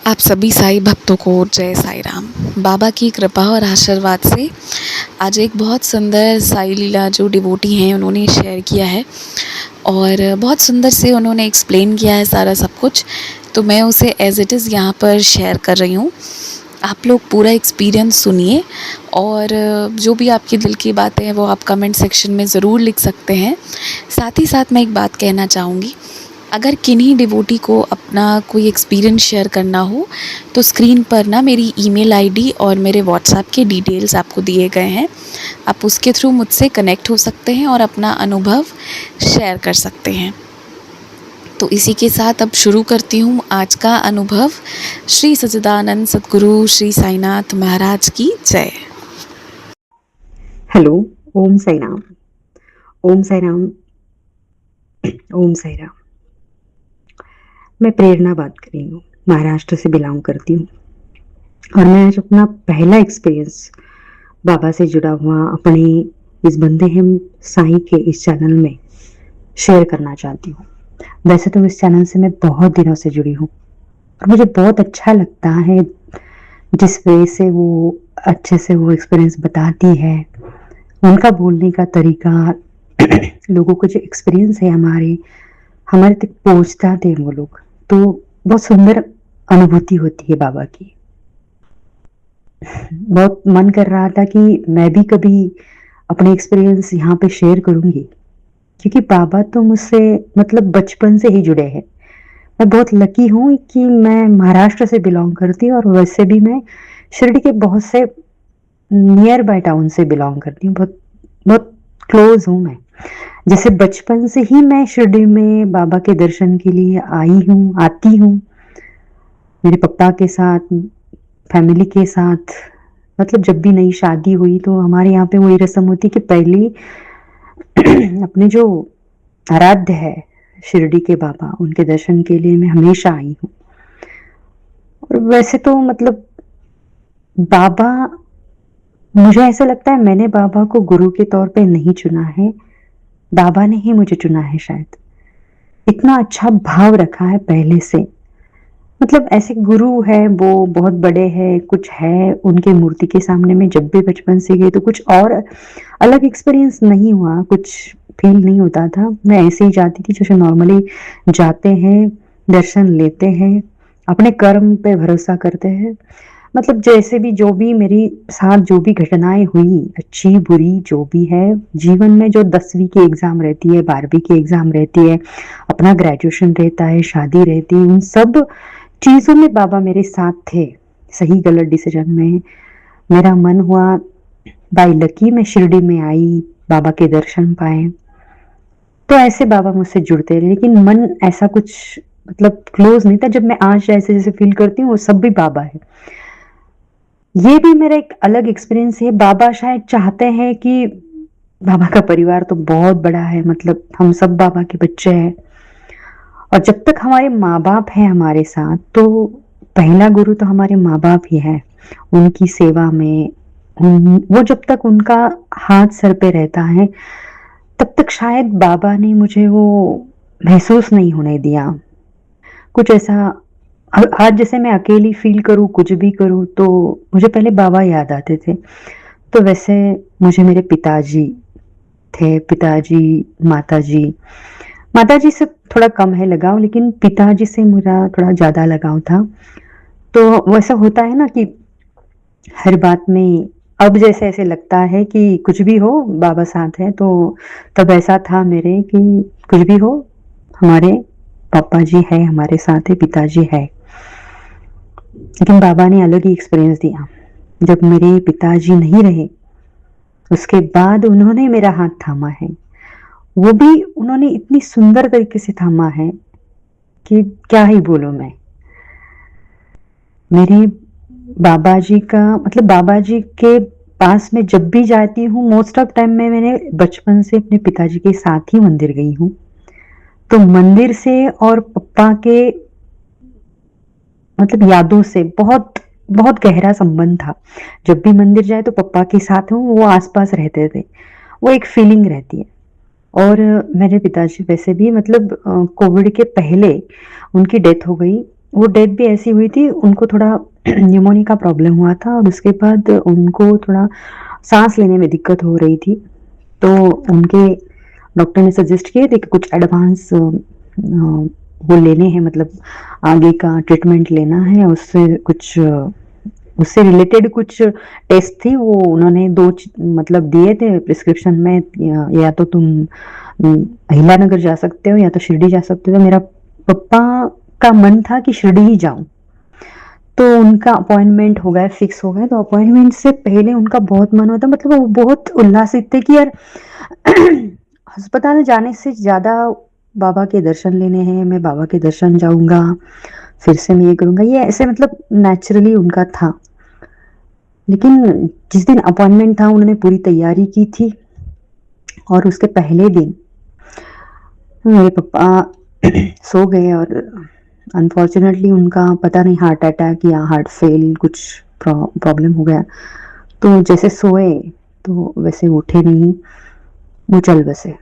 आप सभी साईं भक्तों को जय साईं राम। बाबा की कृपा और आशीर्वाद से आज एक बहुत सुंदर साईं लीला जो डिवोटी हैं उन्होंने शेयर किया है और बहुत सुंदर से उन्होंने एक्सप्लेन किया है सारा सब कुछ, तो मैं उसे एज़ इट इज़ यहाँ पर शेयर कर रही हूँ। आप लोग पूरा एक्सपीरियंस सुनिए और जो भी आपके दिल की बातें हैं वो आप कमेंट सेक्शन में ज़रूर लिख सकते हैं। साथ ही साथ मैं एक बात कहना चाहूँगी, अगर किन्हीं डिवोटी को अपना कोई एक्सपीरियंस शेयर करना हो तो स्क्रीन पर ना मेरी ईमेल आईडी और मेरे व्हाट्सएप के डिटेल्स आपको दिए गए हैं। आप उसके थ्रू मुझसे कनेक्ट हो सकते हैं और अपना अनुभव शेयर कर सकते हैं। तो इसी के साथ अब शुरू करती हूँ आज का अनुभव। श्री सच्चिदानंद सद्गुरु श्री साईनाथ महाराज की जय। हेलो, ओम साई राम। ओम साई राम। ओम साई राम। मैं प्रेरणा बात कर रही हूँ, महाराष्ट्र से बिलोंग करती हूँ और मैं आज अपना पहला एक्सपीरियंस बाबा से जुड़ा हुआ अपने इस बंदे हम साईं के इस चैनल में शेयर करना चाहती हूँ। वैसे तो इस चैनल से मैं बहुत दिनों से जुड़ी हूँ और मुझे बहुत अच्छा लगता है जिस वे से वो अच्छे से वो एक्सपीरियंस बताती है, उनका बोलने का तरीका लोगों को जो एक्सपीरियंस है हमारे तक पहुँचता थे वो लोग, तो बहुत सुंदर अनुभूति होती है बाबा की। बहुत मन कर रहा था कि मैं भी कभी अपने एक्सपीरियंस यहाँ पे शेयर करूँगी, क्योंकि बाबा तो मुझसे मतलब बचपन से ही जुड़े हैं। मैं बहुत लकी हूँ कि मैं महाराष्ट्र से बिलॉन्ग करती हूँ और वैसे भी मैं शिरडी के बहुत से नियर बाय टाउन से बिलॉन्ग करती हूँ, बहुत बहुत क्लोज हूँ मैं। जैसे बचपन से ही मैं शिरडी में बाबा के दर्शन के लिए आती हूँ, मेरे पापा के साथ, फैमिली के साथ। मतलब जब भी नई शादी हुई तो हमारे यहाँ पे वही रस्म होती कि पहले अपने जो आराध्य है शिरडी के बाबा, उनके दर्शन के लिए मैं हमेशा आई हूँ। और वैसे तो मतलब बाबा, मुझे ऐसा लगता है मैंने बाबा को गुरु के तौर पे नहीं चुना है, बाबा ने ही मुझे चुना है शायद। इतना अच्छा भाव रखा है पहले से। मतलब ऐसे गुरु है, वो बहुत बड़े हैं, कुछ है उनके मूर्ति के सामने में जब भी बचपन से गई तो कुछ और अलग एक्सपीरियंस नहीं हुआ, कुछ फील नहीं होता था। मैं ऐसे ही जाती थी जैसे नॉर्मली जाते हैं, दर्शन लेते हैं, अपने कर्म पे भरोसा करते हैं। मतलब जैसे भी जो भी मेरी साथ जो भी घटनाएँ हुई, अच्छी-बुरी जो भी है, जीवन में जो 10वीं की एग्ज़ाम रहती है, 12वीं की एग्ज़ाम रहती है, अपना ग्रेजुएशन रहता है, शादी रहती है, उन सब चीज़ों में बाबा मेरे साथ थे। सही-गलत डिसीज़न में मेरा मन हुआ, बाय लकी मैं शिरडी में आई, बाबा के दर्शन पाए। तो ऐसे बाबा मुझसे जुड़ते रहे, लेकिन मन ऐसा कुछ मतलब क्लोज़ नहीं था। जब मैं आज जैसे-जैसे फ़ील करती हूँ, वो सब भी बाबा है। ये भी मेरा एक अलग एक्सपीरियंस है। बाबा शायद चाहते हैं कि बाबा का परिवार तो बहुत बड़ा है, मतलब हम सब बाबा के बच्चे हैं और जब तक हमारे माँ-बाप हैं हमारे साथ, तो पहला गुरु तो हमारे माँ-बाप ही हैं। उनकी सेवा में वो जब तक उनका हाथ सर पे रहता है, तब तक शायद बाबा ने मुझे वो महसूस नहीं होने दिया। कुछ ऐसा आज जैसे मैं अकेली फ़ील करूँ, कुछ भी करूँ, तो मुझे पहले बाबा याद आते थे। तो वैसे मुझे मेरे पिताजी थे, पिताजी, माताजी। माताजी से थोड़ा कम है लगाव, लेकिन पिताजी से मेरा थोड़ा ज़्यादा लगाव था। तो वैसा होता है ना कि हर बात में अब जैसे ऐसे लगता है कि कुछ भी हो बाबा साथ है, तो तब ऐसा था मेरे कि कुछ भी हो हमारे पापा जी है, हमारे साथ है, पिताजी है। लेकिन बाबा ने अलग ही एक्सपीरियंस दिया। जब मेरे पिताजी नहीं रहे, उसके बाद उन्होंने मेरा हाथ थामा है। वो भी उन्होंने इतनी सुंदर तरीके से थामा है कि क्या ही बोलूँ मैं। मेरे बाबा जी का मतलब बाबा जी के पास मैं जब भी जाती हूँ, मोस्ट ऑफ टाइम में मैंने बचपन से अपने पिताजी के साथ ही मंदिर गई हूँ। तो मंदिर से और पप्पा के मतलब यादों से बहुत बहुत गहरा संबंध था। जब भी मंदिर जाए तो पप्पा के साथ हूँ, वो आस-पास रहते थे। वो एक फीलिंग रहती है। और मेरे पिताजी वैसे भी मतलब कोविड के पहले उनकी डेथ हो गई। वो डेथ भी ऐसी हुई थी, उनको थोड़ा न्यूमोनिया का प्रॉब्लम हुआ था और उसके बाद उनको थोड़ा साँस लेने में दिक्कत हो रही थी। तो उनके डॉक्टर ने सजेस्ट किए थे कि कुछ एडवांस वो लेने हैं, मतलब आगे का ट्रीटमेंट लेना है, उससे कुछ उससे रिलेटेड कुछ टेस्ट थी, वो उन्होंने 2 मतलब दिए थे प्रिस्क्रिप्शन में, या तो तुम अहिल्यानगर जा सकते हो या तो शिरडी जा सकते हो। तो मेरा पापा का मन था कि शिरडी ही जाऊँ। तो उनका अपॉइंटमेंट हो गया, फिक्स हो गया, तो अपॉइंटमेंट से पहले उनका बहुत मन होता, मतलब वो बहुत उल्लासित थे कि यार अस्पताल जाने से ज़्यादा बाबा के दर्शन लेने हैं, मैं बाबा के दर्शन जाऊँगा, फिर से मैं ये करूँगा, ये ऐसे मतलब नेचुरली उनका था। लेकिन जिस दिन अपॉइंटमेंट था उन्होंने पूरी तैयारी की थी और उसके पहले दिन मेरे पापा सो गए और अनफॉर्चुनेटली उनका पता नहीं हार्ट अटैक या हार्ट फेल कुछ प्रॉब्लम हो गया। तो जैसे सोए तो वैसे उठे नहीं, वो चल बसे।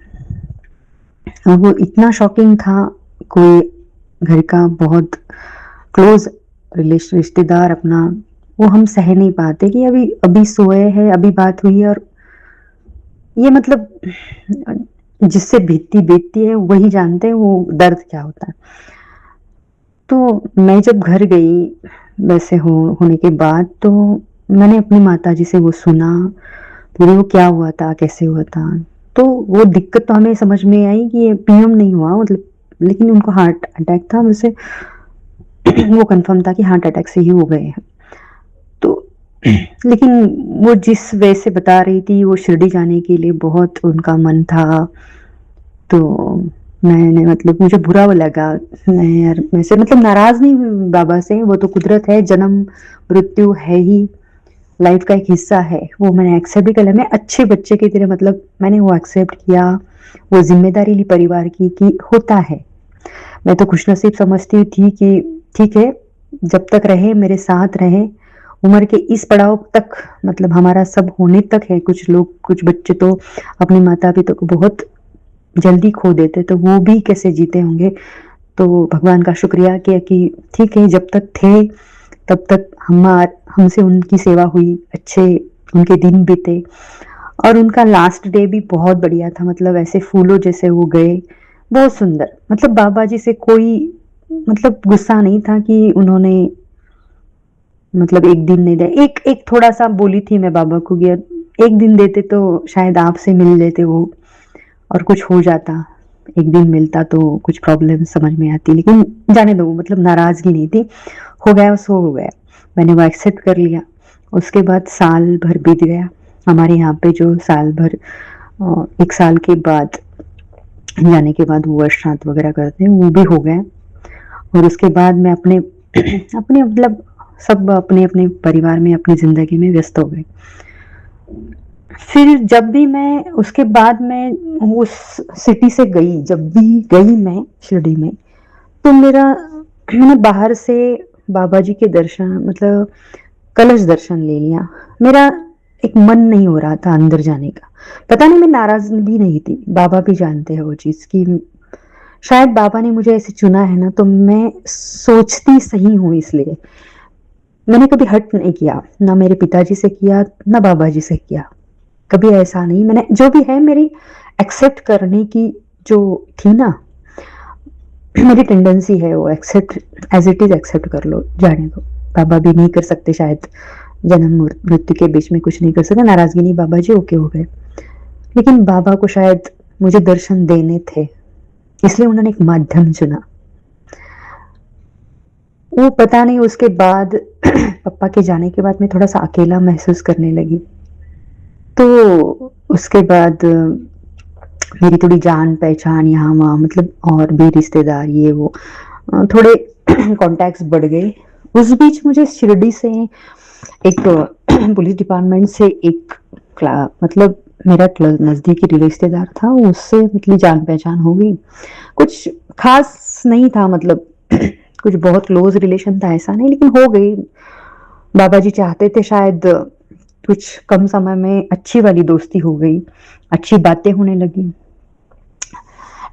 और वो इतना शॉकिंग था, कोई घर का बहुत क्लोज रिश्तेदार अपना, वो हम सह नहीं पाते कि अभी अभी सोए हैं, अभी बात हुई है, और ये मतलब जिससे बीतती है वही जानते हैं वो दर्द क्या होता है। तो मैं जब घर गई वैसे होने के बाद, तो मैंने अपनी माताजी से वो सुना, पूरी वो क्या हुआ था, कैसे हुआ था। तो वो दिक्कत तो हमें समझ में आई कि ये पीएम नहीं हुआ, मतलब लेकिन उनको हार्ट अटैक था, वैसे वो कंफर्म था कि हार्ट अटैक से ही हो गए हैं। तो लेकिन वो जिस वे से बता रही थी, वो शिरडी जाने के लिए बहुत उनका मन था। तो मैंने मतलब मुझे बुरा वो लगा, मैं यार वैसे मतलब नाराज़ नहीं हुई बाबा से, वो तो कुदरत है, जन्म मृत्यु है ही, लाइफ का एक हिस्सा है, वो मैंने एक्सेप्ट भी कर लिया। मैं अच्छे बच्चे की तरह मतलब मैंने वो एक्सेप्ट किया, वो ज़िम्मेदारी ली परिवार की कि होता है। मैं तो खुशनसीब समझती थी कि ठीक है, जब तक रहे, मेरे साथ रहे, उम्र के इस पड़ाव तक, मतलब हमारा सब होने तक है। कुछ लोग, कुछ बच्चे तो अपने माता-पिता को बहुत जल्दी खो देते, तो वो भी कैसे जीते होंगे। तो भगवान का शुक्रिया किया कि ठीक है, जब तक थे तब तक हमसे उनकी सेवा हुई, अच्छे उनके दिन बीते। और उनका लास्ट डे भी बहुत बढ़िया था, मतलब ऐसे फूलों जैसे वो गए, बहुत सुंदर। मतलब बाबा जी से कोई मतलब गुस्सा नहीं था कि उन्होंने मतलब 1 दिन नहीं दिया। एक एक थोड़ा-सा बोली थी मैं बाबा को कि 1 दिन देते तो शायद आपसे मिल लेते वो, और कुछ हो जाता, 1 दिन मिलता तो कुछ प्रॉब्लम समझ में आती, लेकिन जाने दो, मतलब नाराज़गी नहीं थी। हो गया सो हो गया। मैंने वो एक्सेप्ट कर लिया। उसके बाद साल भर बीत गया। हमारे यहाँ पे जो साल भर 1 साल के बाद जाने के बाद वो वर्षांत वगैरह करते हैं, वो भी हो गया। और उसके बाद मैं अपने अपने मतलब सब अपने-अपने परिवार में, अपनी ज़िंदगी में व्यस्त हो गए। फिर जब भी मैं उसके बाद मैं उस सिटी से गई, जब भी गई मैं शिरडी में, तो मैंने बाहर से बाबा जी के दर्शन, मतलब कलश दर्शन ले लिया। मेरा एक मन नहीं हो रहा था अंदर जाने का। पता नहीं, मैं नाराज़ भी नहीं थी, बाबा भी जानते हैं वो चीज़ कि शायद बाबा ने मुझे ऐसे चुना है ना, तो मैं सोचती सही हूँ इसलिए। मैंने कभी हठ नहीं किया, ना मेरे पिताजी से किया, ना बाबा जी से किया। कभी ऐसा नहीं, मैंने जो भी है मेरी एक्सेप्ट करने की जो थी ना, मेरी टेंडेंसी है वो accept as it is, accept कर लो, जाने दो। बाबा भी नहीं कर सकते शायद, जन्म मृत्यु के बीच में कुछ नहीं कर सकते, नाराज़गी नहीं, बाबा जी ओके हो गए। लेकिन बाबा को शायद मुझे दर्शन देने थे, इसलिए उन्होंने एक माध्यम चुना। वो पता नहीं, उसके बाद पापा के जाने के बाद मैं थोड़ा-सा अकेला महसूस करने लगी। तो उसके बाद मेरी थोड़ी जान-पहचान यहाँ-वहाँ, मतलब और भी रिश्तेदार ये वो थोड़े कॉन्टैक्ट्स बढ़ गए। उस बीच मुझे शिरडी से एक पुलिस डिपार्टमेंट से एक मतलब मेरा नज़दीकी रिश्तेदार था, उससे मतलब जान-पहचान हो गई। कुछ ख़ास नहीं था, मतलब कुछ बहुत क्लोज़ रिलेशन था ऐसा नहीं, लेकिन हो गई। बाबा जी चाहते थे शायद कुछ कम समय में अच्छी वाली दोस्ती हो गई, अच्छी बातें होने लगी।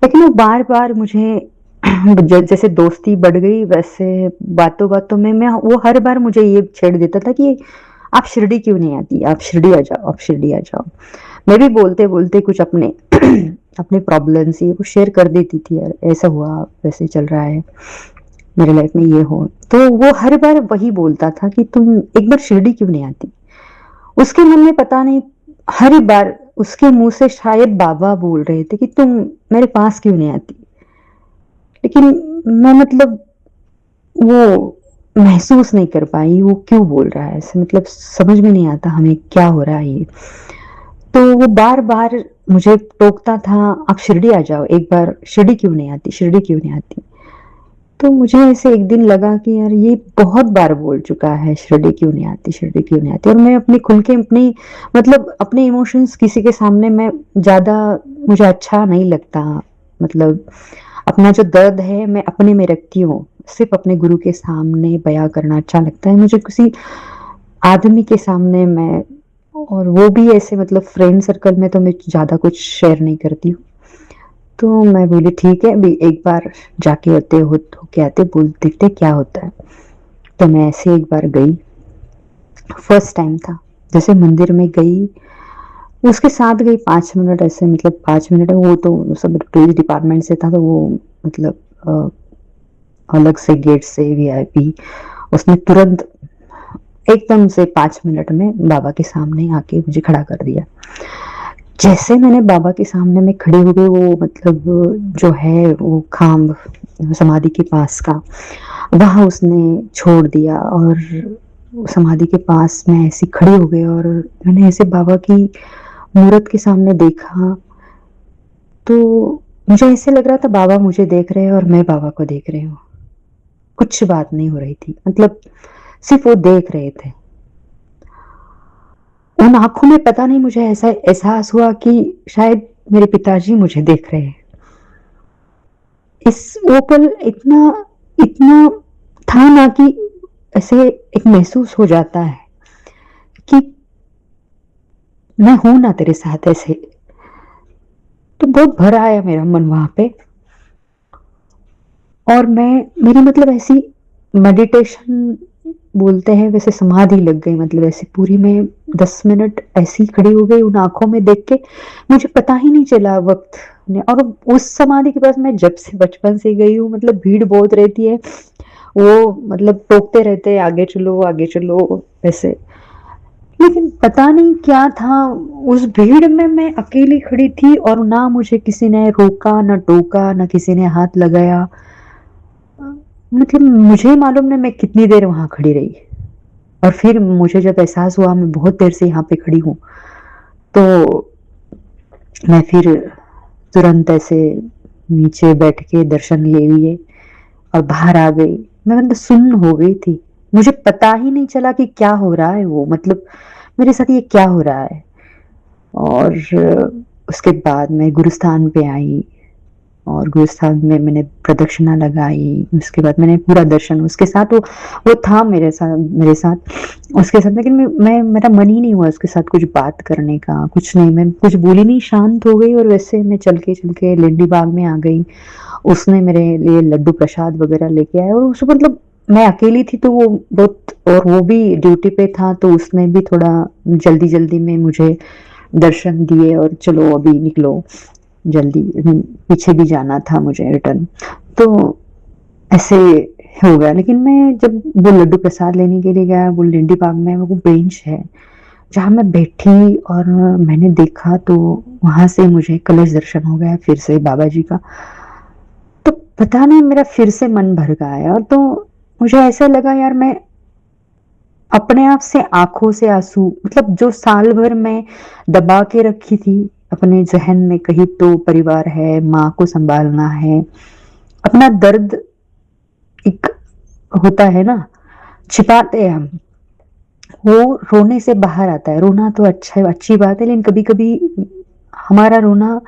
लेकिन वो बार-बार मुझे जैसे दोस्ती बढ़ गई वैसे बातों-बातों में मैं वो हर बार मुझे ये छेड़ देता था कि आप शिरडी क्यों नहीं आती? आप शिरडी आ जाओ, आप शिरडी आ जाओ। मैं भी बोलते-बोलते कुछ अपने अपने प्रॉब्लम्स ये वो शेयर कर देती थी, यार ऐसा हुआ, वैसे चल रहा है, मेरे लाइफ में ये हो। तो वो हर बार वही बोलता था कि तुम एक बार शिरडी क्यों नहीं आती? उसके मन में पता नहीं हर बार उसके मुँह से शायद बाबा बोल रहे थे कि तुम मेरे पास क्यों नहीं आती? लेकिन मैं मतलब वो महसूस नहीं कर पाई, वो क्यों बोल रहा है ऐसे, मतलब समझ में नहीं आता हमें क्या हो रहा है ये। तो वो बार-बार मुझे टोकता था, "आप शिरडी आ जाओ, एक बार शिरडी क्यों नहीं आती, शिरडी क्यों नहीं आती?" तो मुझे ऐसे एक दिन लगा कि यार ये बहुत बार बोल चुका है, शिरडी क्यों नहीं आती, शिरडी क्यों नहीं आती, और मैं अपनी खुल के अपनी मतलब अपने इमोशंस किसी के सामने मैं ज़्यादा मुझे अच्छा नहीं लगता। मतलब अपना जो दर्द है मैं अपने में रखती हूँ, सिर्फ़ अपने गुरु के सामने बयाँ करना अच्छा लगता है। मुझे किसी आदमी के सामने मैं, और वो भी ऐसे मतलब फ्रेंड सर्कल में तो मैं ज़्यादा कुछ शेयर नहीं करती हूँ। तो मैं बोली ठीक है, अभी एक बार जाके आते हो तो के आते, बोल देखते क्या होता है। तो मैं ऐसे एक बार गई, फर्स्ट टाइम था। जैसे मंदिर में गई, उसके साथ गई 5 मिनट ऐसे, मतलब 5 मिनट वो तो सब पुलिस डिपार्टमेंट से था, तो वो मतलब अलग से गेट से वीआईपी, उसने तुरंत एकदम से 5 मिनट में बाबा के सामने आके मुझे खड़ा कर दिया। जैसे मैंने बाबा के सामने में खड़ी हो गई, वो मतलब जो है वो खाम्ब समाधि के पास का, वहाँ उसने छोड़ दिया और समाधि के पास मैं ऐसी खड़ी हो गई, और मैंने ऐसे बाबा की मूरत के सामने देखा, तो मुझे ऐसे लग रहा था बाबा मुझे देख रहे हैं और मैं बाबा को देख रही हूँ। कुछ बात नहीं हो रही थी, मतलब सिर्फ़ वो देख रहे थे। उन आँखों में पता नहीं मुझे ऐसा एहसास हुआ कि शायद मेरे पिताजी मुझे देख रहे हैं। इस वो पल इतना इतना था ना कि ऐसे एक महसूस हो जाता है कि मैं हूँ ना तेरे साथ ऐसे। तो बहुत भर आया मेरा मन वहाँ पे, और मैं मेरी मतलब ऐसी मेडिटेशन बोलते हैं वैसे समाधि लग गई, मतलब ऐसे पूरी मैं 10 मिनट ऐसी खड़ी हो गई उन आँखों में देख के, मुझे पता ही नहीं चला वक़्त ने। और उस समाधि के पास मैं जब से बचपन से गई हूँ, मतलब भीड़ बहुत रहती है, वो मतलब टोकते रहते हैं आगे चलो ऐसे। लेकिन पता नहीं क्या था, उस भीड़ में मैं अकेली खड़ी थी और ना मुझे किसी ने रोका, ना टोका, ना किसी ने हाथ लगाया। अ, मतलब मुझे ही मालूम नहीं मैं कितनी देर वहाँ खड़ी रही। और फिर मुझे जब एहसास हुआ मैं बहुत देर से यहाँ पे खड़ी हूँ, तो मैं फिर तुरंत ऐसे नीचे बैठ के दर्शन ले लिए और बाहर आ गई। मैं मतलब सुन्न हो गई थी। मुझे पता ही नहीं चला कि क्या हो रहा है, वो मतलब मेरे साथ ये क्या हो रहा है। और उसके बाद मैं गुरुस्थान पे आई, और गुरुस्थान में मैंने प्रदक्षिणा लगाई, उसके बाद मैंने पूरा दर्शन उसके साथ वो था मेरे साथ उसके साथ, लेकिन मेरा मन ही नहीं हुआ उसके साथ कुछ बात करने का, कुछ नहीं, मैं कुछ बोली नहीं, शांत हो गई, और वैसे मैं चल के लेडी बाग में आ गई। उसने मेरे लिए लड्डू प्रसाद वगैरह लेके आया, और उस मतलब मैं अकेली थी तो वो बहुत, और वो भी ड्यूटी पे था, तो उसने भी थोड़ा जल्दी-जल्दी में मुझे दर्शन दिए, और चलो अभी निकलो जल्दी, पीछे भी जाना था मुझे रिटर्न। तो ऐसे हो गया, लेकिन मैं जब वो लड्डू प्रसाद लेने के लिए गया, वो लेडी बाग में वो बेंच है, जहाँ मैं बैठी और मैंने देखा, तो वहाँ से मुझे कलश दर्शन हो गया फिर से बाबा जी का। तो पता नहीं मेरा फिर से मन भर गया, तो मुझे ऐसा लगा यार मैं अपने आप से आँखों से आँसू, मतलब जो साल भर मैं दबा के रखी थी अपने ज़हन में, कहीं तो परिवार है, माँ को सँभालना है, अपना दर्द एक होता है ना, छिपाते हैं हम, वो रोने से बाहर आता है। रोना तो अच्छी बात है, लेकिन कभी-कभी हमारा रोना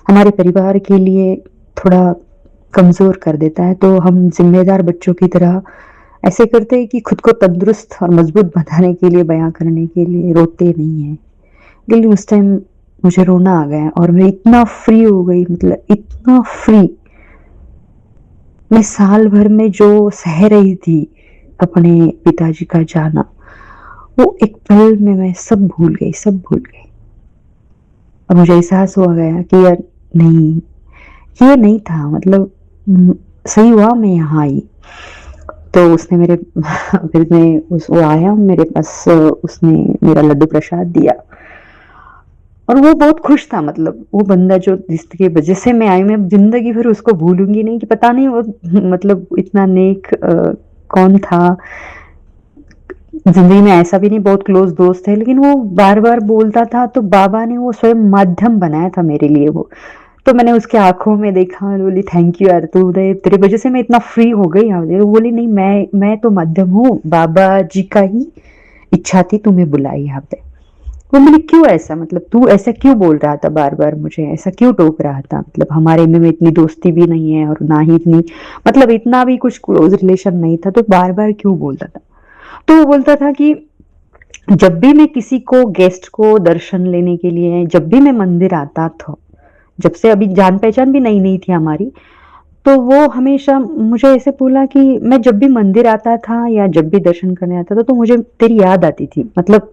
हमारे परिवार के लिए थोड़ा कमज़ोर कर देता है, तो हम ज़िम्मेदार बच्चों की तरह ऐसे करते हैं कि खुद को तंदुरुस्त और मज़बूत बनाने के लिए, बयाँ करने के लिए रोते नहीं हैं। लेकिन उस टाइम मुझे रोना आ गया और मैं इतना फ्री हो गई, मतलब इतना फ्री मैं साल भर में जो सह रही थी अपने पिताजी का जाना, वो एक पल में मैं सब भूल गई, सब भूल गई। और मुझे एहसास हुआ गया कि यार नहीं, ये नहीं था, मतलब सही हुआ मैं यहाँ आई। तो उसने मेरे फिर मैं उस वो आया मेरे पास, उसने मेरा लड्डू प्रसाद दिया और वो बहुत खुश था। मतलब वो बंदा जो जिसकी वजह से मैं आई, मैं ज़िंदगी भर उसको भूलूँगी नहीं, कि पता नहीं वो मतलब इतना नेक कौन था। ज़िंदगी में ऐसा भी नहीं, बहुत क्लोज़ दोस्त है, लेकिन वो बार-बार बोलता था, तो बाबा ने वो स्वयं माध्यम बनाया था मेरे लिए वो। तो मैंने उसकी आँखों में देखा और बोली थैंक यू यार, तूने तेरी वज़ह से मैं इतना फ्री हो गई यहाँ पे। वो बोली नहीं, मैं तो माध्यम हूँ, बाबा जी का ही इच्छा थी तुम्हें बुलाई यहाँ पे। वो बोली क्यों ऐसा, मतलब तू ऐसा क्यों बोल रहा था बार-बार, मुझे ऐसा क्यों टोक रहा था? मतलब हमारे में इतनी दोस्ती भी नहीं है और ना ही इतनी, मतलब इतना भी कुछ क्लोज़ रिलेशन नहीं था, तो बार-बार क्यों बोलता था? तो वो बोलता था कि जब भी मैं किसी को गेस्ट को दर्शन लेने के लिए, जब भी मैं मंदिर आता था, जब से अभी जान पहचान भी नई नई थी हमारी, तो वो हमेशा मुझे ऐसे बोला कि मैं जब भी मंदिर आता था या जब भी दर्शन करने आता था, तो मुझे तेरी याद आती थी। मतलब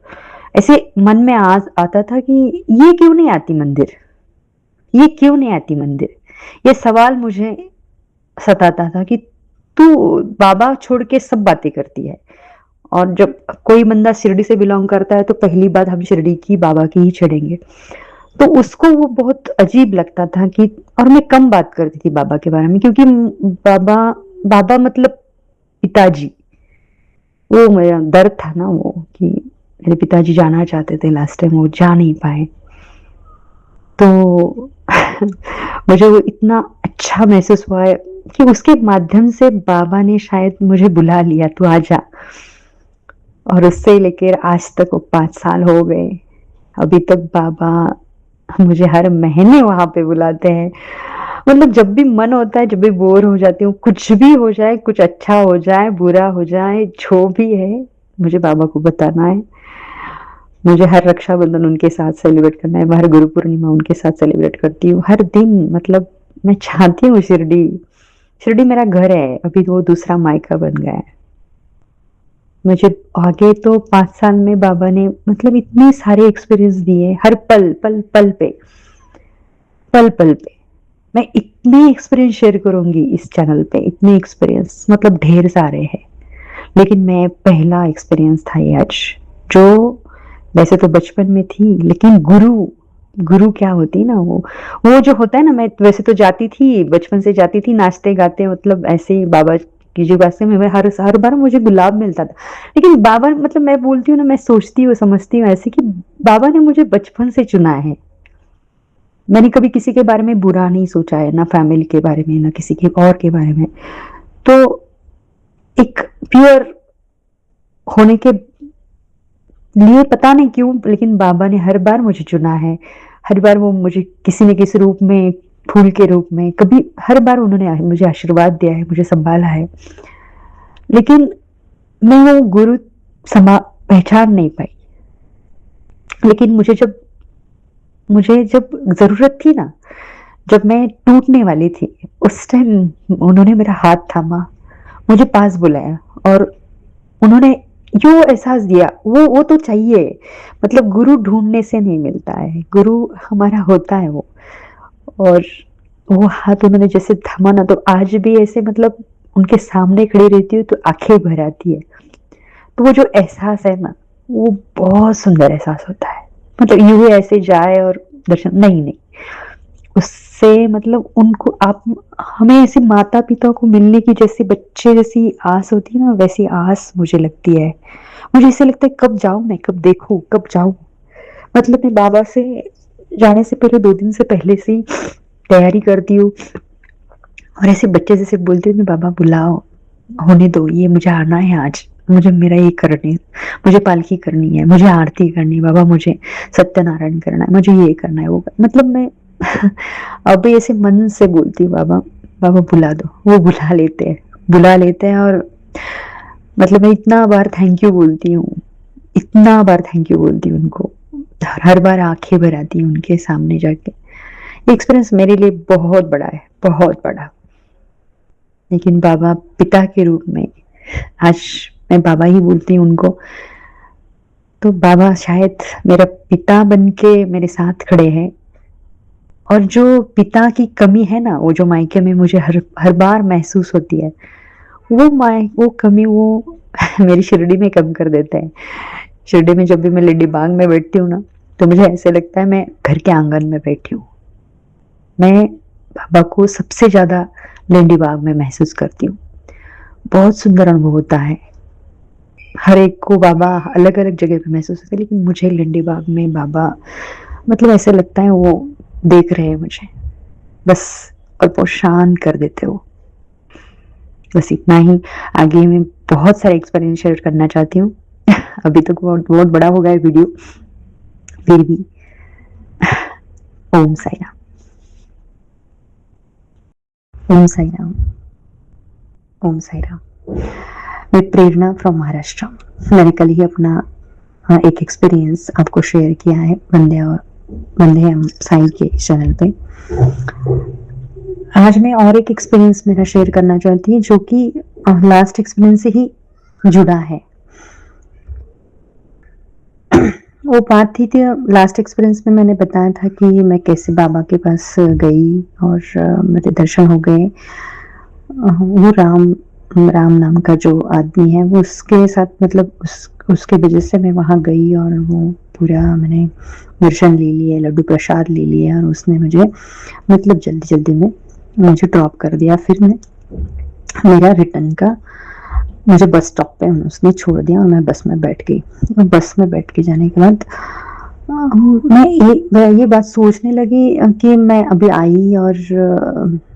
ऐसे मन में आज आता था कि ये क्यों नहीं आती मंदिर, ये क्यों नहीं आती मंदिर। ये सवाल मुझे सताता था कि तू बाबा छोड़ के सब बातें करती है। और जब कोई बंदा शिरडी से बिलोंग करता है, तो पहली बात हम शिरडी की बाबा की ही छेड़ेंगे। तो उसको वो बहुत अजीब लगता था कि, और मैं कम बात करती थी बाबा के बारे में, क्योंकि बाबा बाबा मतलब पिताजी, वो मेरा दर्द था ना वो, कि मेरे पिताजी जाना चाहते थे लास्ट टाइम, वो जा नहीं पाए। तो मुझे वो इतना अच्छा महसूस हुआ है कि उसके माध्यम से बाबा ने शायद मुझे बुला लिया, तू आजा। और उससे लेकर आज तक वो 5 साल हो गए, अभी तक बाबा मुझे हर महीने वहां पे बुलाते हैं। मतलब जब भी मन होता है, जब भी बोर हो जाती हूँ, कुछ भी हो जाए, कुछ अच्छा हो जाए, बुरा हो जाए, जो भी है, मुझे बाबा को बताना है। मुझे हर रक्षाबंधन उनके साथ सेलिब्रेट करना है, हर गुरु पूर्णिमा उनके साथ सेलिब्रेट करती हूँ, हर दिन। मतलब मैं चाहती हूँ शिरडी, शिरडी मेरा घर है, अभी तो वो दूसरा मायका बन गया है। मुझे आगे तो 5 साल में बाबा ने मतलब इतने सारे एक्सपीरियंस दिए, हर पल पल पल पे, पल पल पे। मैं इतने एक्सपीरियंस शेयर करूंगी इस चैनल पे, इतने एक्सपीरियंस, मतलब ढेर सारे हैं, लेकिन मैं पहला एक्सपीरियंस था ये आज, जो वैसे तो बचपन में थी, लेकिन गुरु, गुरु क्या होती है ना, वो जो होता है ना, मैं वैसे तो जाती थी, बचपन से जाती थी नाचते गाते, मतलब ऐसे ही बाबा की जो बात से मैं हर हर बार मुझे गुलाब मिलता था। लेकिन बाबा, मतलब मैं बोलती हूँ ना, मैं सोचती हूँ समझती हूँ ऐसे कि बाबा ने मुझे बचपन से चुना है। मैंने कभी किसी के बारे में बुरा नहीं सोचा है, ना फैमिली के बारे में, ना किसी के और के बारे में। तो एक प्योर होने के लिए पता नहीं क्यों, लेकिन बाबा ने हर बार मुझे चुना है। हर बार वो मुझे किसी न किसी रूप में, फूल के रूप में, कभी हर बार उन्होंने मुझे आशीर्वाद दिया है, मुझे संभाला है। लेकिन मैं वो गुरु समा पहचान नहीं पाई। लेकिन मुझे जब ज़रूरत थी ना, जब मैं टूटने वाली थी, उस टाइम उन्होंने मेरा हाथ थामा, मुझे पास बुलाया, और उन्होंने जो एहसास दिया, वो तो चाहिए। मतलब गुरु ढूँढने से नहीं मिलता है, गुरु हमारा होता है वो। और वो हाथ उन्होंने जैसे थामा ना, तो आज भी ऐसे, मतलब उनके सामने खड़ी रहती हूँ तो आँखें भर आती है। तो वो जो एहसास है ना, वो बहुत सुंदर एहसास होता है। मतलब यूँ ही ऐसे जाए और दर्शन नहीं, नहीं। उससे मतलब उनको आप, हमें ऐसे माता-पिता को मिलने की जैसे बच्चे जैसी आस होती है ना, वैसी आस मुझे लगती है। मुझे ऐसे लगता है कब जाऊँ मैं, कब देखूँ, कब जाऊँ? मतलब मैं बाबा से जाने से पहले 2 दिन से पहले से ही तैयारी करती हूँ, और ऐसे बच्चे जैसे बोलती हूँ, बाबा बुलाओ, होने दो, ये मुझे आना है आज, मुझे मेरा ये करनी है, मुझे पालकी करनी है, मुझे आरती करनी है, बाबा मुझे सत्यनारायण करना है, मुझे ये करना है, वो मतलब मैं अभी ऐसे मन से बोलती हूँ, बाबा बाबा बुला दो, वो बुला लेते हैं, बुला लेते हैं। और मतलब मैं इतना बार थैंक यू बोलती हूँ, इतना बार थैंक यू बोलती हूँ उनको, हर बार आंखें भर आती हूँ उनके सामने जाके। ये एक्सपीरियंस मेरे लिए बहुत बड़ा है, बहुत बड़ा। लेकिन बाबा पिता के रूप में, आज मैं बाबा ही बोलती हूँ उनको, तो बाबा शायद मेरा पिता बन के मेरे साथ खड़े हैं। और जो पिता की कमी है ना, वो जो मायके में मुझे हर बार महसूस होती है, वो कमी वो मेरी शिरडी में कम कर देते हैं। शिरडी में जब भी मैं लेडी बाग में बैठती हूँ ना, तो मुझे ऐसे लगता है मैं घर के आंगन में बैठी हूँ। मैं बाबा को सबसे ज़्यादा लेडी बाग में महसूस करती हूँ। बहुत सुंदर अनुभव होता है। हर एक को बाबा अलग-अलग जगह पे महसूस होता है, लेकिन मुझे लेडी बाग में बाबा मतलब ऐसा लगता है वो देख रहे हैं मुझे, बस, और बहुत शांत कर देते वो। बस इतना ही। आगे मैं बहुत सारे एक्सपीरियंस शेयर करना चाहती हूँ। अभी तक बहुत बड़ा हो गया है वीडियो, फिर भी। ओम साई राम। ओम साई राम। ओम साई राम। मैं प्रेरणा फ्रॉम महाराष्ट्र। मैंने कल ही अपना एक एक्सपीरियंस आपको शेयर किया है वंदे हम साई के चैनल पे। आज मैं और एक एक्सपीरियंस मेरा शेयर करना चाहती हूँ, जो कि लास्ट एक्सपीरियंस से ही जुड़ा है। वो बात थी लास्ट एक्सपीरियंस में मैंने बताया था कि मैं कैसे बाबा के पास गई और मेरे दर्शन हो गए। वो राम नाम का जो आदमी है, वो उसके साथ मतलब उसके वजह से मैं वहाँ गई और वो पूरा मैंने दर्शन ले लिए, लड्डू प्रसाद ले लिया, और उसने मुझे मतलब जल्दी में मुझे ड्रॉप कर दिया। फिर मैं मेरा रिटर्न का मुझे बस स्टॉप पे उसने छोड़ दिया और मैं बस में बैठ गई। और बस में बैठ के जाने के बाद मैं ये बात सोचने लगी कि मैं अभी आई और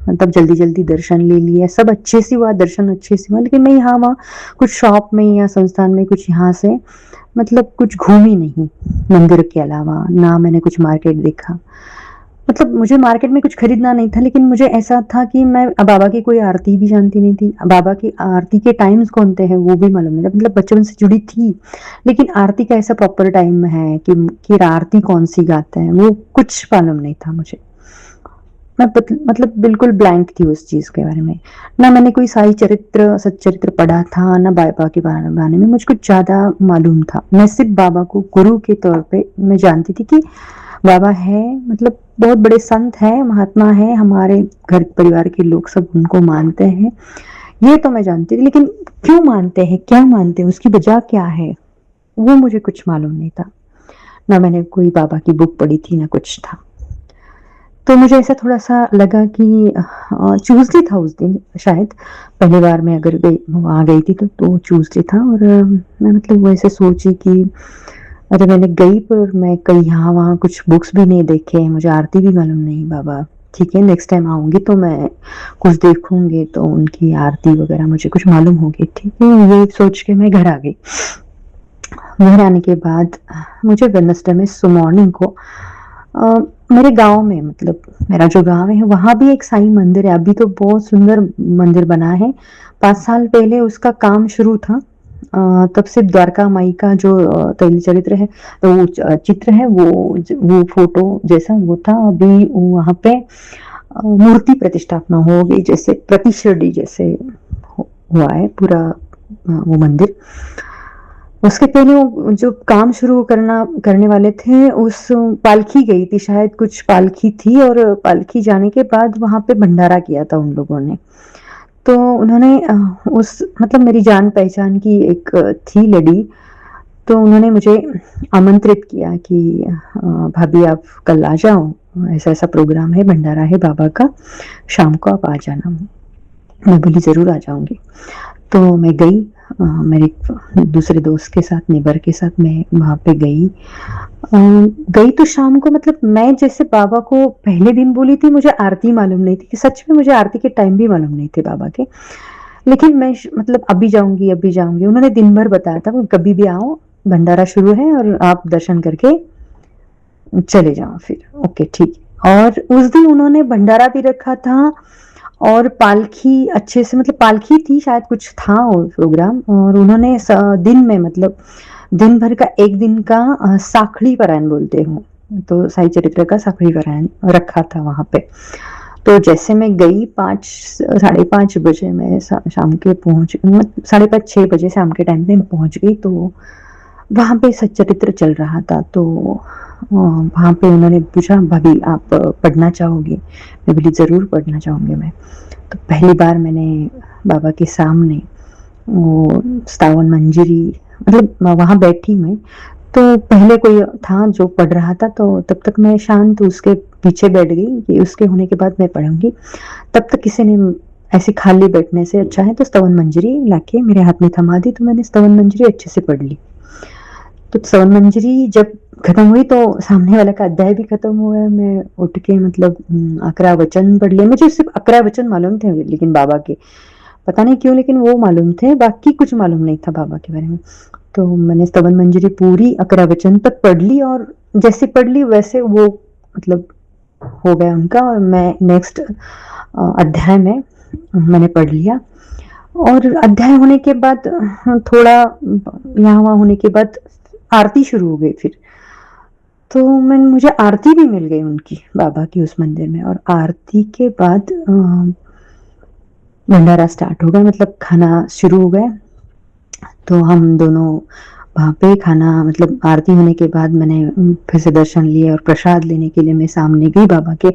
मतलब जल्दी दर्शन ले लिया, सब अच्छे से हुआ, दर्शन अच्छे से हुआ, लेकिन मैं यहाँ वहाँ कुछ शॉप में या संस्थान में कुछ यहाँ से मतलब कुछ घूमी नहीं मंदिर के अलावा, ना मैंने कुछ मार्केट देखा। मतलब मुझे मार्केट में कुछ खरीदना नहीं था, लेकिन मुझे ऐसा था कि मैं बाबा की कोई आरती भी जानती नहीं थी। बाबा की आरती के टाइम्स कौन-से हैं वो भी मालूम नहीं था। मतलब बचपन से जुड़ी थी, लेकिन आरती का ऐसा प्रॉपर टाइम है कि आरती कौन-सी गाते हैं, वो कुछ मालूम नहीं था मुझे। मैं मतलब बिल्कुल ब्लैंक थी उस चीज़ के बारे में। ना मैंने कोई साई चरित्र, सच्चरित्र पढ़ा था, ना बाबा के बारे में मुझे कुछ ज़्यादा मालूम था। मैं सिर्फ़ बाबा को गुरु के तौर पे मैं जानती थी कि बाबा है, मतलब बहुत बड़े संत हैं, महात्मा हैं, हमारे घर परिवार के लोग सब उनको मानते हैं, ये तो मैं जानती थी। लेकिन क्यों मानते हैं, क्या मानते हैं, उसकी वजह क्या है, वो मुझे कुछ मालूम नहीं था। ना मैंने कोई बाबा की बुक पढ़ी थी, ना कुछ था। तो मुझे ऐसा थोड़ा-सा लगा कि ट्यूसडे था उस दिन शायद, पहली बार मैं अगर वहाँ गई थी तो ट्यूसडे था, और मैं मतलब वैसे सोची कि अरे मैंने गई, पर मैं कहीं यहाँ-वहाँ कुछ बुक्स भी नहीं देखे, मुझे आरती भी मालूम नहीं। बाबा ठीक है, नेक्स्ट टाइम आऊँगी तो मैं कुछ देखूँगी, तो उनकी आरती वगैरह मुझे कुछ मालूम होगी, ठीक है, ये सोच के मैं घर आ गई। घर आने के बाद मुझे वेडनेसडे में मॉर्निंग को मेरे गाँव में, मतलब मेरा जो गाँव है वहाँ भी एक साईं मंदिर है, अभी तो बहुत सुंदर मंदिर बना है। 5 साल पहले उसका काम शुरू था। तब से द्वारका माई का जो तैल चरित्र है, तो वो चित्र है, वो फ़ोटो जैसा वो था, अभी वहाँ पे मूर्ति प्रतिष्ठापना हो गई, जैसे प्रतिशिरडी जैसे हुआ है पूरा वो मंदिर। उसके पहले वो जो काम शुरू करने वाले थे, उस पालकी गई थी, शायद कुछ पालकी थी, और पालकी जाने के बाद वहाँ पे भंडारा किया था उन लोगों ने। तो उन्होंने उस मतलब मेरी जान पहचान की एक थी लेडी, तो उन्होंने मुझे आमंत्रित किया कि भाभी आप कल आ जाओ, ऐसा-ऐसा प्रोग्राम है, भंडारा है बाबा का, शाम को आप आ जाना। मैं बोली ज़रूर आ जाऊँगी। तो मैं गई, मेरे दूसरे दोस्त के साथ, नेबर के साथ मैं वहाँ पे गई। गई तो शाम को, मतलब मैं जैसे बाबा को पहले दिन बोली थी, मुझे आरती मालूम नहीं थी, कि सच में मुझे आरती के टाइम भी मालूम नहीं थे बाबा के। लेकिन मैं मतलब अभी जाऊँगी, उन्होंने दिन भर बताया था, वो कभी भी आओ, भंडारा शुरू है और आप दर्शन करके चले जाओ फिर, ओके ठीक है। और उस दिन उन्होंने भंडारा भी रखा था, और पालकी अच्छे से, मतलब पालकी थी, शायद कुछ था वो प्रोग्राम, और उन्होंने दिन में मतलब दिन भर का, एक दिन का साखड़ी पारायण बोलते हो, तो साई चरित्र का साखड़ी पारायण रखा था वहाँ पे। तो जैसे मैं गई 5 साढ़े 5 बजे मैं शाम के पहुँच साढ़े 5 6 बजे शाम के टाइम पे मैं पहुँच गई, तो वहाँ पे सच्चरित्र चल रहा था। तो वहाँ पे उन्होंने पूछा, भाभी आप पढ़ना चाहोगे? मैं बोली ज़रूर पढ़ना चाहूँगी मैं। तो पहली बार मैंने बाबा के सामने वो स्थावन मंजरी मतलब वहाँ बैठी मैं, तो पहले कोई था जो पढ़ रहा था, तो तब तक मैं शांत उसके पीछे बैठ गई कि उसके होने के बाद मैं पढ़ूँगी। तब तक किसी ने ऐसे खाली बैठने से अच्छा है तो स्तवन मंजरी लाके मेरे हाथ में थमा दी, तो मैंने स्तवन मंजरी अच्छे से पढ़ ली। तो स्तवन मंजरी जब खत्म हुई तो सामने वाला का अध्याय भी खत्म हुआ। मैं उठ के मतलब 11 वचन पढ़ लिए। मुझे सिर्फ़ 11 वचन मालूम थे लेकिन बाबा के, पता नहीं क्यों लेकिन वो मालूम थे, बाकी कुछ मालूम नहीं था बाबा के बारे में। तो मैंने स्तवन मंजरी पूरी 11 वचन तक पढ़ ली और जैसे पढ़ ली वैसे वो मतलब हो गया उनका, और मैं नेक्स्ट अध्याय में मैंने पढ़ लिया। और अध्याय होने के बाद थोड़ा यहाँ-वहाँ होने के बाद आरती शुरू हो गई फिर। तो मुझे आरती भी मिल गई उनकी, बाबा की उस मंदिर में, और आरती के बाद भंडारा स्टार्ट हो गया, मतलब खाना शुरू हो गया। तो हम दोनों वहाँ पे खाना मतलब आरती होने के बाद मैंने फिर से दर्शन लिए और प्रसाद लेने के लिए मैं सामने गई बाबा के।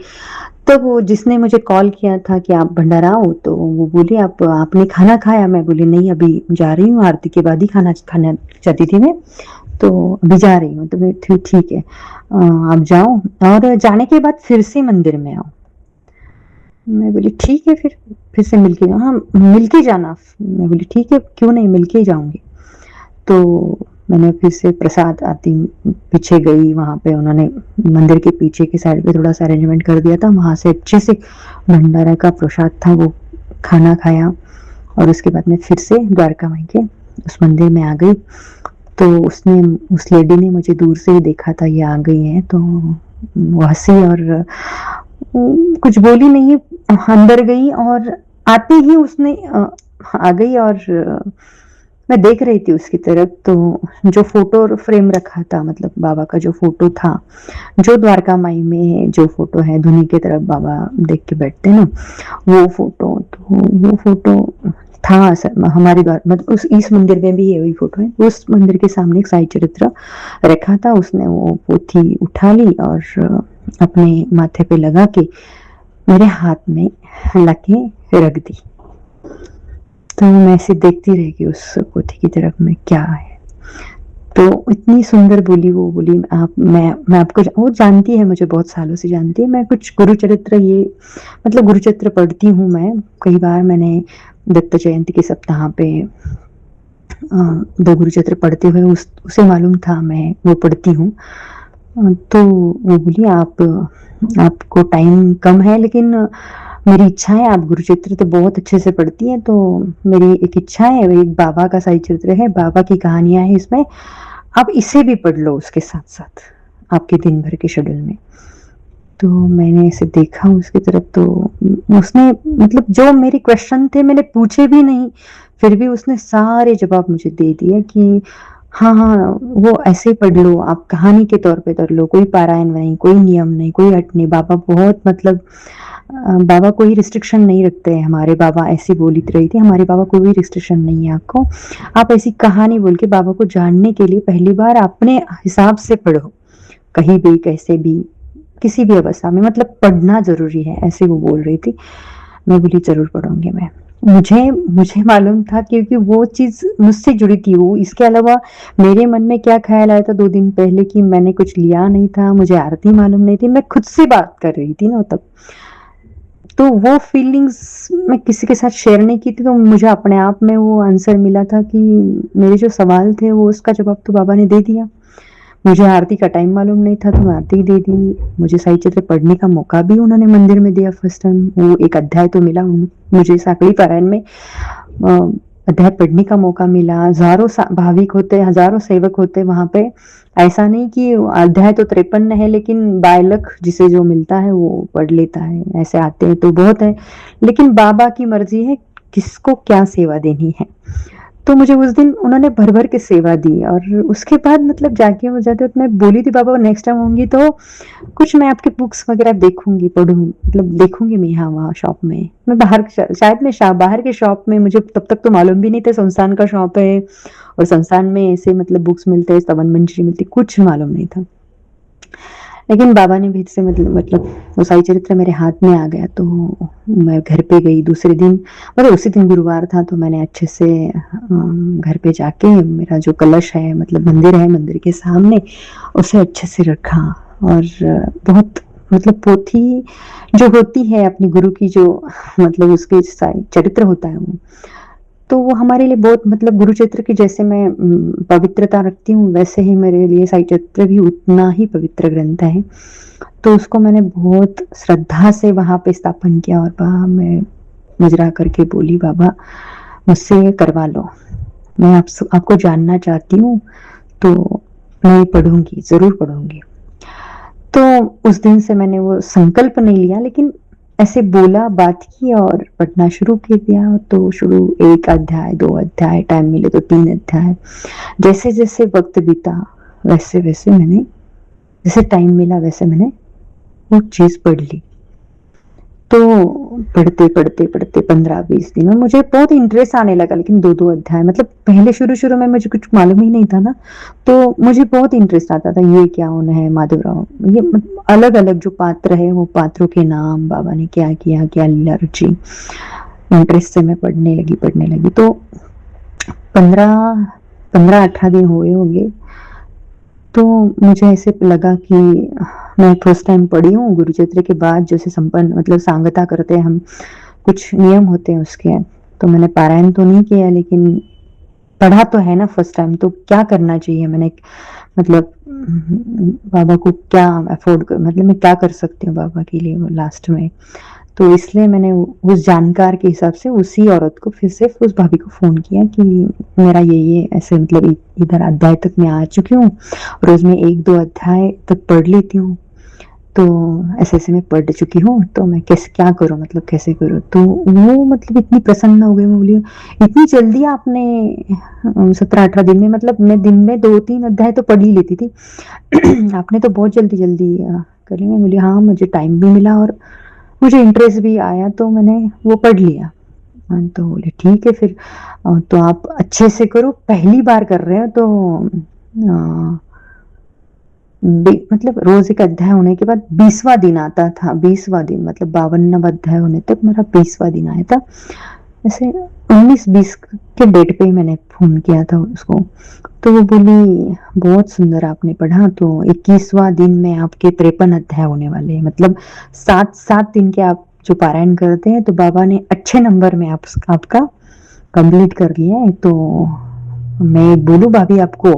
तब वो जिसने मुझे कॉल किया था कि आप भंडारा आओ, तो वो बोली आपने खाना खाया? मैं बोली नहीं, अभी जा रही हूँ, आरती के बाद ही खाना खाना चाहती थी मैं, तो अभी जा रही हूँ। तो मैं ठीक है, आप जाओ और जाने के बाद फिर से मंदिर में आओ। मैं बोली ठीक है, फिर से मिल के हाँ, मिल के जाना। मैं बोली ठीक है, क्यों नहीं, मिल के ही जाऊँगी। तो मैंने फिर से प्रसाद आरती पीछे गई, वहाँ पे उन्होंने मंदिर के पीछे की साइड पे थोड़ा-सा अरेंजमेंट कर दिया था, वहाँ से अच्छे से भंडारा का प्रसाद था वो खाना खाया, और उसके बाद मैं फिर से द्वारका माई के उस मंदिर में आ गई। तो उस लेडी ने मुझे दूर से ही देखा था ये आ गई हैं, तो वो हँसी और कुछ बोली नहीं, अंदर गई और आते ही उसने आ गई, और मैं देख रही थी उसकी तरफ। तो जो फ़ोटो फ्रेम रखा था, मतलब बाबा का जो फ़ोटो था, जो द्वारका माई में जो फ़ोटो है धुनी की तरफ बाबा देख के बैठते हैं ना, वो फ़ोटो था हमारे द्वार मतलब इस मंदिर में भी वही फ़ोटो है। उस मंदिर के सामने एक साईं चरित्र रखा था, उसने वो पोथी उठा ली और अपने माथे पे लगा के मेरे हाथ में लाके रख दी। तो मैं ऐसे देखती रह गई उस पोथी की तरफ में क्या है। तो इतनी सुंदर बोली वो, बोली आप मैं आपको वो जानती है, मुझे बहुत सालों से जानती है। मैं कुछ गुरुचरित्र ये मतलब गुरुचरित्र पढ़ती हूँ मैं, कई बार मैंने दत्त जयंती के सप्ताह पे 2 गुरुचरित्र पढ़ते हुए उसे मालूम था मैं वो पढ़ती हूँ। तो वो बोली आपको टाइम कम है, लेकिन मेरी इच्छा है, आप गुरुचरित्र तो बहुत अच्छे से पढ़ती हैं, तो मेरी एक इच्छा है, एक बाबा का साईं चरित्र है, बाबा की कहानियाँ हैं इसमें, आप इसे भी पढ़ लो उसके साथ-साथ, आपके दिन भर के शेड्यूल में। तो मैंने ऐसे देखा उसकी तरफ, तो उसने मतलब जो मेरे क्वेश्चन थे मैंने पूछे भी नहीं, फिर भी उसने सारे जवाब मुझे दे दिए कि हाँ, हाँ, वो ऐसे ही पढ़ लो, आप कहानी के तौर पे कर लो, कोई पारायण नहीं, कोई नियम नहीं, कोई हट नहीं। बाबा बहुत मतलब बाबा कोई रिस्ट्रिक्शन नहीं रखते हैं, हमारे बाबा ऐसी बोली रही थी, हमारे बाबा कोई रिस्ट्रिक्शन नहीं है आपको। आप ऐसी कहानी बोल के बाबा को जानने के लिए पहली बार अपने हिसाब से पढ़ो, कहीं भी, कैसे भी, किसी भी अवस्था में, मतलब पढ़ना ज़रूरी है, ऐसे वो बोल रही थी। मैं बोली ज़रूर पढ़ूँगी मैं। मुझे मालूम था क्योंकि वो चीज़ मुझसे जुड़ी थी, वो इसके अलावा मेरे मन में क्या ख़्याल आया था 2 दिन पहले कि मैंने कुछ लिया नहीं था, मुझे आरती मालूम नहीं थी, मैं खुद से बात कर रही थी ना तब। तो वो फीलिंग्स मैं किसी के साथ शेयर नहीं की थी, तो मुझे अपने आप में वो आंसर मिला था कि मेरे जो सवाल थे वो उसका जवाब तो बाबा ने दे दिया। मुझे आरती का टाइम मालूम नहीं था, तो मैं आरती दे दी। मुझे साईं चरित्र पढ़ने का मौका भी उन्होंने मंदिर में दिया फर्स्ट टाइम। वो एक अध्याय तो मिला मुझे साकड़ी पारायण में, अध्याय पढ़ने का मौका मिला। हज़ारों भाविक होते, हज़ारों सेवक होते वहाँ पे। ऐसा नहीं कि अध्याय तो 53 है, लेकिन बायलख जिसे जो मिलता है वो पढ़ लेता है। ऐसे आते हैं तो बहुत है, लेकिन बाबा की मर्ज़ी है किसको क्या सेवा देनी है। तो मुझे उस दिन उन्होंने भर-भर के सेवा दी और उसके बाद मतलब जाके वो जाते वक़्त मैं बोली थी बाबा नेक्स्ट टाइम आऊँगी तो कुछ मैं आपकी बुक्स वग़ैरह देखूँगी, पढ़ूँ मतलब देखूँगी मैं यहाँ-वहाँ शॉप में। मैं बाहर शायद मैं बाहर के शॉप में मुझे तब तक तो मालूम भी नहीं था संस्थान का शॉप है और संस्थान में ऐसे मतलब बुक्स मिलते हैं, स्तवन मंजरी मिलती, कुछ मालूम नहीं था। लेकिन बाबा ने फिर से मतलब वो साई चरित्र मेरे हाथ में आ गया तो मैं घर पे गई दूसरे दिन मतलब उसी दिन गुरुवार था तो मैंने अच्छे से घर पे जाके मेरा जो कलश है मतलब मंदिर है, मंदिर के सामने उसे अच्छे से रखा और बहुत मतलब पोथी जो होती है अपने गुरु की जो मतलब उसके साई चरित्र होता है वो तो वो हमारे लिए बहुत मतलब गुरु चरित्र की जैसे मैं पवित्रता रखती हूँ, वैसे ही मेरे लिए साई चरित्र भी उतना ही पवित्र ग्रंथ है। तो उसको मैंने बहुत श्रद्धा से वहाँ पे स्थापन किया और वहाँ मैं मुजरा करके बोली, "बाबा, मुझसे ये करवा लो। मैं आपको जानना चाहती हूँ, तो मैं पढ़ूँगी, ज़रूर पढ़ूँगी।" तो उस दिन से मैंने वो संकल्प नहीं लिया लेकिन ऐसे बोला, बात की और पढ़ना शुरू कर दिया। तो शुरू 1 अध्याय, 2 अध्याय, टाइम मिले तो 3 अध्याय। जैसे-जैसे वक़्त बीता वैसे-वैसे मैंने जैसे टाइम मिला वैसे मैंने वो चीज़ पढ़ ली। तो पढ़ते-पढ़ते 15-20 दिन और मुझे बहुत इंटरेस्ट आने लगा लेकिन 2-2 अध्याय मतलब पहले शुरू-शुरू में मुझे कुछ मालूम ही नहीं था ना, तो मुझे बहुत इंटरेस्ट आता था, ये क्या होना है माधवराव ये अलग-अलग जो पात्र है वो पात्रों के नाम, बाबा ने क्या किया, क्या लीला रची। इंटरेस्ट से मैं पढ़ने लगी तो 15 15-18 दिन हुए होंगे, तो मुझे ऐसे लगा कि मैं फर्स्ट टाइम पढ़ी हूँ गुरुचरित्र के बाद जैसे संपन्न मतलब सांगता करते हैं हम, कुछ नियम होते हैं उसके, तो मैंने पारायण तो नहीं किया लेकिन पढ़ा तो है ना फर्स्ट टाइम तो क्या करना चाहिए मैंने मतलब बाबा को क्या अफ़ोर्ड कर मतलब मैं क्या कर सकती हूँ बाबा के लिए वो लास्ट में। तो इसलिए मैंने उस जानकार के हिसाब से उसी औरत को फिर से उस भाभी को फ़ोन किया कि मेरा ये ऐसे मतलब इधर अध्याय तक मैं आ चुकी हूँ, रोज़ में 1-2 अध्याय तक पढ़ लेती हूँ। तो ऐसे-ऐसे मैं पढ़ चुकी हूँ, तो मैं कैसे क्या करूँ मतलब कैसे करूँ? तो वो मतलब इतनी प्रसन्न हो गई, मैं बोली, "इतनी जल्दी आपने 17-18 दिन में मतलब मैं दिन में 2-3 अध्याय तो पढ़ ही लेती थी। आपने तो बहुत जल्दी-जल्दी कर लिया।" मैं बोली, "हाँ, मुझे टाइम भी मिला और मुझे इंटरेस्ट भी आया तो मैंने वो पढ़ लिया।" तो बोले, "ठीक है फिर तो आप अच्छे से करो, पहली बार कर रहे हो तो अ" मतलब रोज एक अध्याय होने के बाद 20वां दिन आता था 20वां दिन मतलब 52वां अध्याय होने तक मेरा 20वां दिन आया था ऐसे 19-20 के डेट पे ही मैंने फोन किया था उसको तो वो बोली बहुत सुंदर आपने पढ़ा तो 21वां दिन में आपके 53 अध्याय होने वाले हैं मतलब 7-7 दिन के आप जो पारायण करते हैं तो बाबा ने अच्छे नंबर में आपका कंप्लीट कर लिया है तो मैं बोलूँ भाभी आपको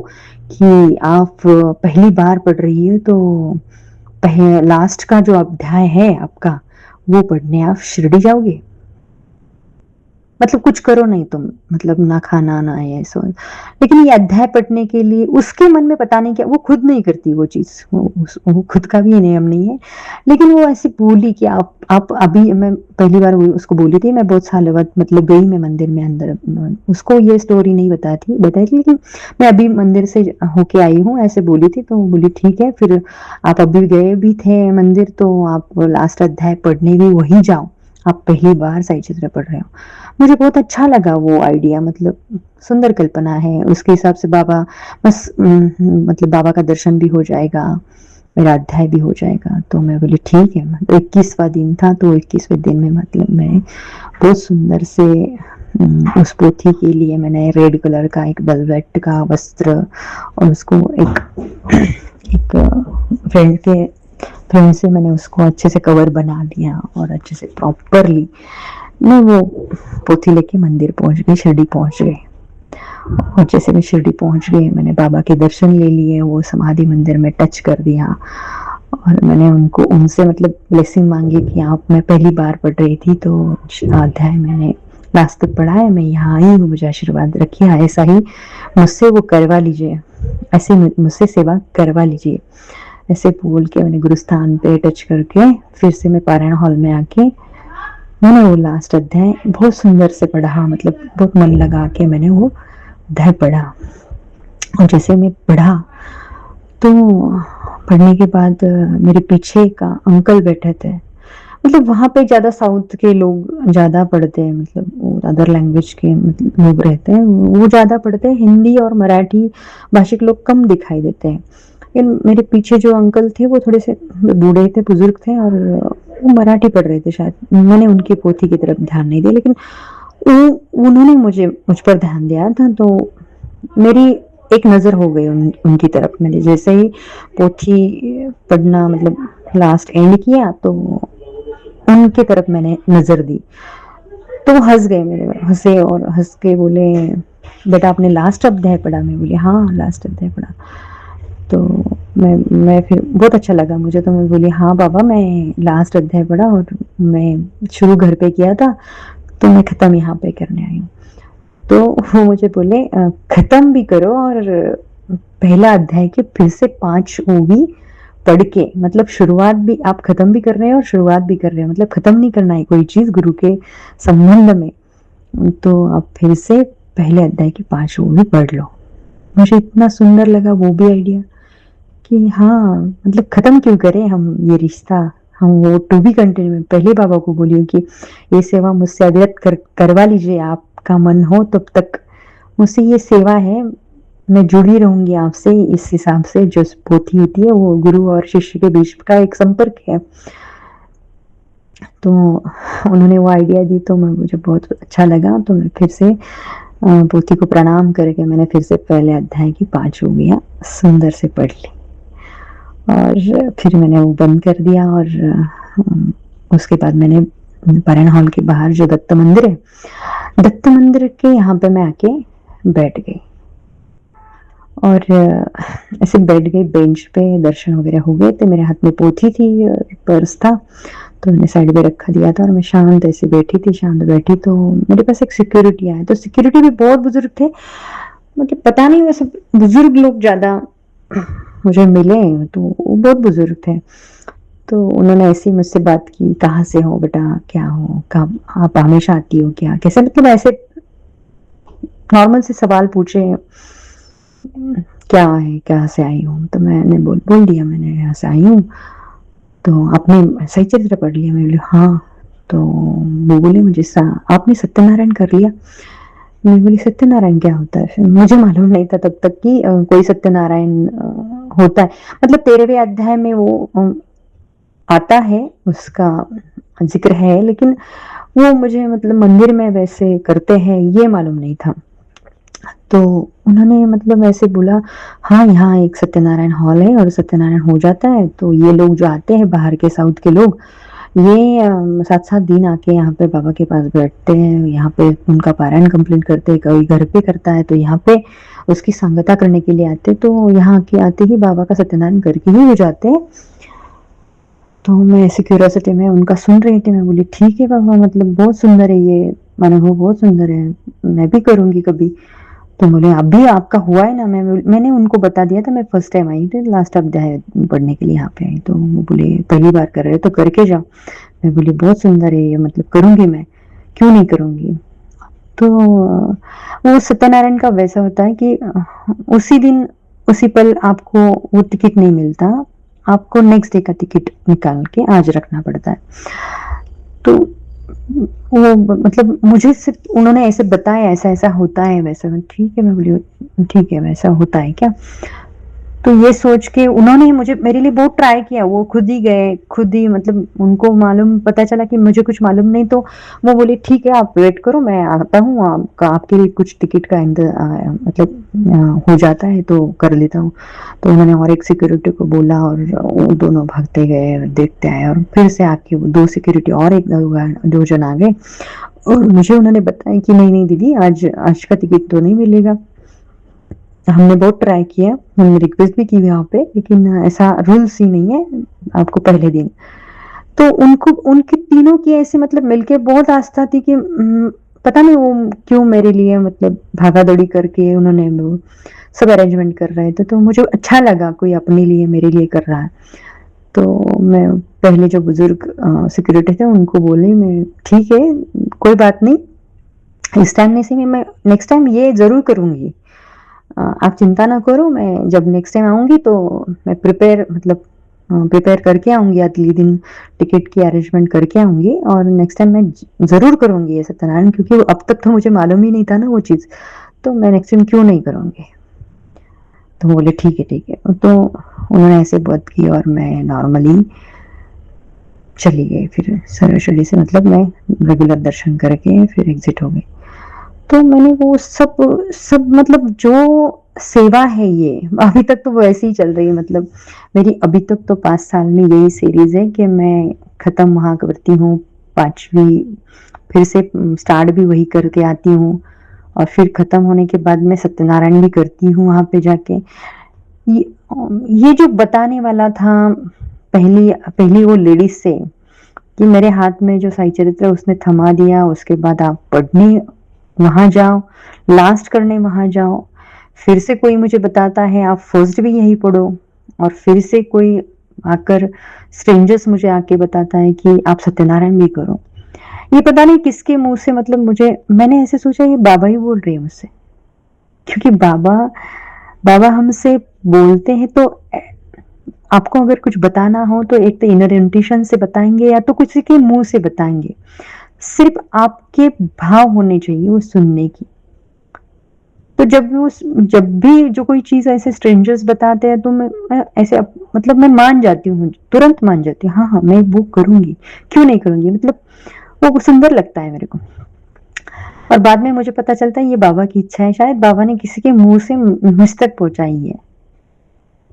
कि आप पहली बार पढ़ रही हो तो लास्ट का जो अध्याय है आपका वो पढ़ने आप शिरडी जाओगे मतलब कुछ करो नहीं तुम मतलब ना खाना ना ये सो लेकिन ये अध्याय पढ़ने के लिए उसके मन में पता नहीं क्या वो खुद नहीं करती वो चीज वो खुद का भी नियम नहीं है लेकिन वो ऐसी बोली कि आप अभी मैं पहली बार उसको बोली थी मैं बहुत साल बाद मतलब गई मैं मंदिर में अंदर उसको ये स्टोरी नहीं बताई थी लेकिन मैं अभी मंदिर से होके आई हूँ ऐसे बोली थी तो बोली ठीक है फिर आप अभी गए भी थे मंदिर तो आप लास्ट अध्याय पढ़ने भी वही जाओ आप पहली बार साई चित्र पढ़ रहे हो मुझे बहुत अच्छा लगा वो आइडिया मतलब सुंदर कल्पना है उसके हिसाब से बाबा बस मतलब बाबा का दर्शन भी हो जाएगा मेरा अध्याय भी हो जाएगा तो मैं बोली ठीक है तो 21वां दिन था तो 21वें दिन में मतलब मैं बहुत सुंदर से उस पोथी के लिए मैंने रेड कलर का एक वेलवेट का वस्त्र और उसको एक फ्रेंड से मैंने उसको अच्छे से कवर बना लिया और अच्छे से प्रॉपरली मैं वो पोथी लेके मंदिर पहुंच गई शिरडी पहुंच गई और जैसे मैं शिरडी पहुंच गई मैंने बाबा के दर्शन ले लिए वो समाधि मंदिर में टच कर दिया और मैंने उनसे मतलब ब्लेसिंग मांगी कि आप मैं पहली बार पढ़ रही थी तो अध्याय मैंने लास्ट तक पढ़ा है मैं यहाँ आई हूँ मुझे आशीर्वाद रखिए ऐसा ही मुझसे वो करवा लीजिए ऐसे मुझसे सेवा करवा लीजिए ऐसे बोल के मैंने गुरुस्थान पे टच करके फिर से मैं पारायण हॉल में आके मैंने वो लास्ट अध्याय बहुत सुंदर से पढ़ा मतलब बहुत मन लगा के मैंने वो अध्याय पढ़ा और जैसे मैं पढ़ा तो पढ़ने के बाद मेरे पीछे का अंकल बैठे थे। मतलब वहाँ पे ज़्यादा साउथ के लोग ज़्यादा पढ़ते हैं, मतलब वो अदर लैंग्वेज के मतलब लोग रहते हैं, वो ज़्यादा पढ़ते हैं, हिंदी और मराठी भाषिक लोग कम दिखाई देते हैं। लेकिन मेरे पीछे जो अंकल थे वो थोड़े से बूढ़े थे, बुजुर्ग थे और वो मराठी पढ़ रहे थे शायद। मैंने उनकी पोथी की तरफ ध्यान नहीं दिया, लेकिन उन्होंने मुझ पर ध्यान दिया था, तो मेरी एक नज़र हो गई उनकी तरफ। मैंने जैसे ही पोथी पढ़ना मतलब लास्ट एंड किया तो उनके तरफ मैंने नज़र दी, तो वो हँस गए, मेरे हँसे और हँस के बोले, बेटा आपने लास्ट अध्याय पढ़ा? मैं बोली हाँ लास्ट अध्याय पढ़ा। तो मैं फिर बहुत अच्छा लगा मुझे, तो मैं बोली हाँ बाबा मैं लास्ट अध्याय पढ़ा और मैं शुरू घर पे किया था, तो मैं ख़त्म यहाँ पे करने आई हूँ। तो वो मुझे बोले ख़त्म भी करो और पहला अध्याय के फिर से 5 ओवी पढ़ के, मतलब शुरुआत भी आप ख़त्म भी कर रहे हैं और शुरुआत भी कर रहे हैं, मतलब ख़त्म नहीं करना है कोई चीज़ गुरु के संबंध में, तो आप फिर से पहले अध्याय की 5 ओवी पढ़ लो। मुझे इतना सुंदर लगा वो भी आइडिया कि हाँ, मतलब ख़त्म क्यों करें हम ये रिश्ता, हम वो टू बी कंटिन्यू। मैं पहले बाबा को बोली हूँ कि ये सेवा मुझसे अविरत करवा लीजिए, आपका मन हो तब तक मुझसे ये सेवा है, मैं जुड़ी रहूंगी आपसे इस हिसाब से। जो पोथी होती है वो गुरु और शिष्य के बीच का एक संपर्क है। तो उन्होंने वो आइडिया दी तो मुझे बहुत अच्छा लगा, तो मैं फिर से पोथी को प्रणाम करके मैंने फिर से पहले अध्याय की 5 ओवियाँ सुंदर से पढ़ ली और फिर मैंने वो बंद कर दिया। और उसके बाद मैंने पारायण हॉल के बाहर जो दत्त मंदिर है, दत्त मंदिर के यहाँ पे मैं आके बैठ गई और ऐसे बैठ गई बेंच पे, दर्शन वगैरह हो गए थे। मेरे हाथ में पोथी थी और पर्स था, तो मैंने साइड में रखा दिया था और मैं शांत ऐसे बैठी थी, शांत बैठी तो मेरे पास एक सिक्योरिटी आया। तो सिक्योरिटी भी बहुत बुजुर्ग थे, मतलब पता नहीं वैसे बुजुर्ग लोग ज़्यादा मुझे मिले, तो वो बहुत बुजुर्ग थे। तो उन्होंने ऐसे ही मुझसे बात की, कहाँ से हो बेटा, क्या हो, कब आप हमेशा आती हो क्या, कैसे, मतलब ऐसे नॉर्मल से सवाल पूछे, क्या है, कहाँ से आई हूँ, तो मैंने बोल दिया मैंने यहाँ से आई हूँ। तो आपने सही चरित्र पढ़ लिया? मैं बोली हाँ। तो वो बोले मुझे आपने सत्यनारायण कर लिया? मैं बोली सत्यनारायण क्या होता है? फिर मुझे मालूम नहीं था तब तक कि कोई सत्यनारायण होता है। मतलब 13वें अध्याय में वो आता है, उसका जिक्र है, लेकिन वो मुझे मतलब मंदिर में वैसे करते हैं ये मालूम नहीं था। तो उन्होंने मतलब ऐसे बोला हाँ यहाँ एक सत्यनारायण हॉल है और सत्यनारायण हो जाता है, तो ये लोग जो आते हैं बाहर के साउथ के लोग, ये 7-7 दिन आके यहाँ पे बाबा के पास बैठते हैं, यहाँ पे उनका पारायण कंप्लीट करते हैं, कोई घर पे करता है तो यहाँ पे उसकी संगता करने के लिए आते, तो यहाँ के आते ही बाबा का सत्यनारायण करके ही हो जाते हैं। तो मैं ऐसी क्यूरियोसिटी में उनका सुन रही थी, मैं बोली ठीक है बाबा, मतलब बहुत सुंदर है ये अनुभव, बहुत सुंदर है, मैं भी करूंगी कभी। तो बोले अभी आपका हुआ है ना? मैंने उनको बता दिया था मैं फर्स्ट टाइम आई थी, लास्ट अध्याय पढ़ने के लिए यहाँ पे आई। तो वो बोले पहली बार कर रहे हो तो करके जाओ। मैं बोली बहुत सुंदर है ये, मतलब करूंगी मैं, क्यों नहीं करूंगी। तो वो सत्यनारायण का वैसा होता है कि उसी दिन उसी पल आपको वो टिकट नहीं मिलता, आपको नेक्स्ट डे का टिकट निकाल के आज रखना पड़ता है। तो वो मतलब मुझे सिर्फ उन्होंने ऐसे बताया ऐसा ऐसा होता है वैसा। मैं ठीक है, मैं बोली ठीक है वैसा होता है क्या? तो ये सोच के उन्होंने मुझे मेरे लिए बहुत ट्राई किया, वो खुद ही गए, खुद ही मतलब उनको मालूम पता चला कि मुझे कुछ मालूम नहीं, तो वो बोले ठीक है आप वेट करो मैं आता हूँ, आपके लिए कुछ टिकट का मतलब हो जाता है तो कर लेता हूँ। तो उन्होंने और एक सिक्योरिटी को बोला और वो दोनों भागते गए, देखते आए और फिर से आके वो 2 सिक्योरिटी और एक 2 जन आ गए और मुझे उन्होंने बताया कि नहीं नहीं दीदी आज का टिकट तो नहीं मिलेगा। हमने बहुत ट्राई किया, हमने रिक्वेस्ट भी की वहाँ पे, लेकिन ऐसा रूल्स ही नहीं है आपको पहले दिन। तो उनको उनके तीनों की ऐसे मतलब मिलके बहुत आस्था थी कि पता नहीं वो क्यों मेरे लिए मतलब भागा दौड़ी करके उन्होंने वो सब अरेंजमेंट कर रहे थे, तो मुझे अच्छा लगा कोई अपने लिए मेरे लिए कर रहा है। तो मैं पहले जो बुजुर्ग सिक्योरिटी थे उनको बोली मैं ठीक है कोई बात नहीं, इस टाइम नहीं सही, मैं नेक्स्ट टाइम ये ज़रूर करूँगी। आप चिंता ना करो, मैं जब नेक्स्ट टाइम आऊँगी तो मैं प्रिपेयर करके आऊँगी, अगले दिन टिकट की अरेंजमेंट करके आऊँगी और नेक्स्ट टाइम मैं ज़रूर करूँगी ये सत्यनारायण, क्योंकि अब तक तो मुझे मालूम ही नहीं था ना वो चीज़, तो मैं नेक्स्ट टाइम क्यों नहीं करूँगी। तो वो बोले ठीक है, ठीक है। तो उन्होंने ऐसे बात की और मैं नॉर्मली चली गई, फिर सर्वशरी से मतलब मैं रेगुलर दर्शन करके फिर एग्ज़िट हो गई। तो मैंने वो सब सब मतलब जो सेवा है ये, अभी तक तो वो ऐसे ही चल रही है, मतलब मेरी अभी तक तो 5 साल में यही सीरीज़ है कि मैं खत्म वहाँ करती हूँ, 5वीं फिर से स्टार्ट भी वही करके आती हूँ और फिर खत्म होने के बाद मैं सत्यनारायण भी करती हूँ वहाँ पे जाके। ये ये जो बताने वाला था पहली पहली वो लेडीज़ से कि मेरे हाथ में जो साई चरित्र है उसने थमा दिया, उसके बाद आप पढ़ने वहाँ जाओ, लास्ट करने वहाँ जाओ, फिर से कोई मुझे बताता है आप फर्स्ट भी यही पढ़ो और फिर से कोई आकर स्ट्रेंजर्स मुझे आके बताता है कि आप सत्यनारायण भी करो। ये पता नहीं किसके मुँह से, मतलब मुझे मैंने ऐसे सोचा ये बाबा ही बोल रहे हैं मुझसे, क्योंकि बाबा बाबा हमसे बोलते हैं तो आपको अगर कुछ बताना हो तो एक तो इनर इंट्यूशन से बताएँगे या तो किसी के मुँह से बताएँगे। सिर्फ़ आपके भाव होने चाहिए वो सुनने की। तो जब भी जो कोई चीज़ ऐसे स्ट्रेंजर्स बताते हैं तो मैं ऐसे मतलब मैं मान जाती हूँ, तुरंत मान जाती हूँ, हाँ, हाँ, मैं वो करूँगी, क्यों नहीं करूँगी, मतलब वो सुंदर लगता है मेरे को। और बाद में मुझे पता चलता है ये बाबा की इच्छा है, शायद बाबा ने किसी के मुँह से मुझ तक पहुँचाई है।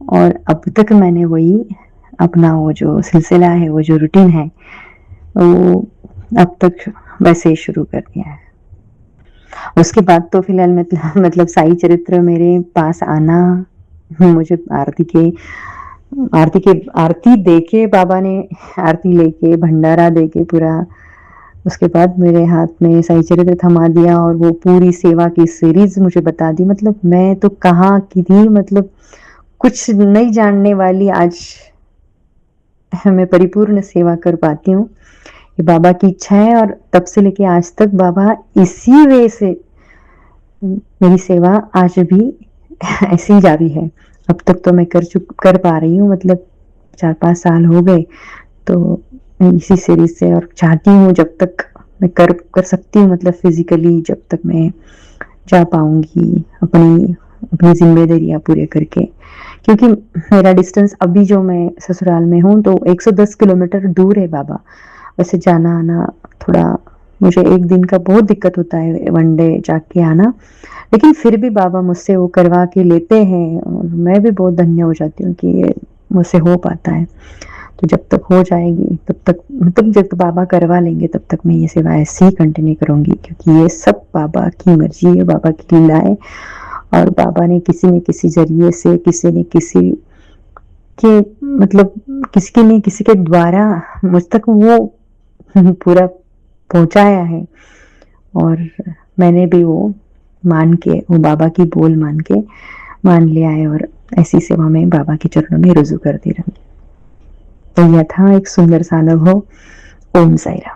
और अब तक मैंने वही अपना वो जो सिलसिला है, वो जो रूटीन है, वो अब तक वैसे ही शुरू कर दिया है। उसके बाद तो फिलहाल मतलब साई चरित्र मेरे पास आना, मुझे आरती देके बाबा ने आरती लेके भंडारा देके पूरा, उसके बाद मेरे हाथ में साई चरित्र थमा दिया और वो पूरी सेवा की सीरीज मुझे बता दी। मतलब मैं तो कहाँ की थी, मतलब कुछ नहीं जानने वाली, आज मैं परिपूर्ण सेवा कर पाती हूँ। ये बाबा की इच्छा है और तब से लेके आज तक बाबा इसी वे से मेरी सेवा आज भी ऐसे ही जारी है। अब तक तो मैं कर पा रही हूँ, मतलब 4-5 साल हो गए, तो मैं इसी सीरीज़ से और चाहती हूँ जब तक मैं कर सकती हूँ, मतलब फिज़िकली जब तक मैं जा पाऊँगी अपनी अपनी ज़िम्मेदारियाँ पूरे करके। क्योंकि मेरा डिस्टेंस अभी जो मैं ससुराल में हूँ तो 110 किलोमीटर दूर है बाबा। वैसे जाना-आना थोड़ा मुझे 1 दिन का बहुत दिक्कत होता है, वन डे जाके आना। लेकिन फिर भी बाबा मुझसे वो करवा के लेते हैं और मैं भी बहुत धन्य हो जाती हूँ कि ये मुझसे हो पाता है। तो जब तक हो जाएगी तब तक, मतलब जब तक बाबा करवा लेंगे तब तक मैं ये सेवा ऐसे ही कंटिन्यू करूँगी, क्योंकि ये सब बाबा की मर्ज़ी है, बाबा की लीला है और बाबा ने किसी न किसी ज़रिए से, किसी न किसी के मतलब किसी ने किसी के द्वारा मुझ तक वो पूरा पहुँचाया है और मैंने भी वो मान के, वो बाबा की बोल मान लिया है और ऐसी सेवा में बाबा के चरणों में रुजू करती रहूँगी। तो यह था एक सुंदर सा अनुभव। ओम साई राम।